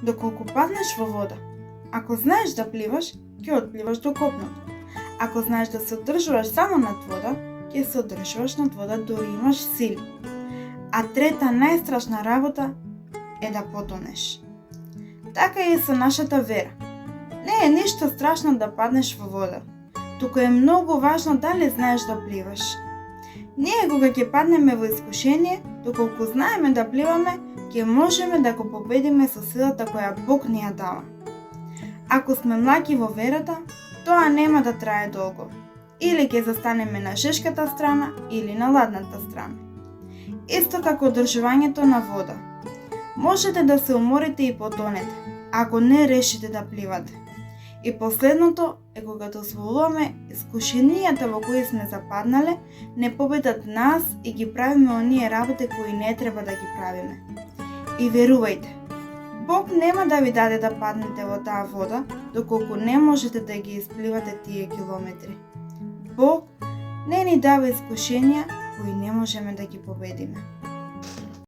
доколку паднеш во вода. Ако знаеш да пливаш, ќе отпливаш до копното. Ако знаеш да се одржуваш само над вода, ќе се одржуваш над вода дори имаш сили. А трета најстрашна работа е да потонеш. Така и со нашата вера. Не е ништо страшно да паднеш во вода, туку е многу важно дали знаеш да пливаш. Ние кога ќе паднеме во искушение, доколку знаеме да пливаме, ќе можеме да го победиме со силата која Бог ни ја дава. Ако сме млаки во верата, тоа нема да трае долго. Или ќе застанеме на жешката страна, или на ладната страна. Исто како одржувањето на вода. Можете да се уморите и потонете, ако не решите да пливате. И последното е кога дозволуваме искушенијата во кои сме западнале не победат нас и ги правиме оние работи кои не треба да ги правиме. И верувајте, Бог нема да ви даде да паднете во таа вода, доколку не можете да ги испливате тие километри. Бог не ни дава искушенија кои не можеме да ги победиме.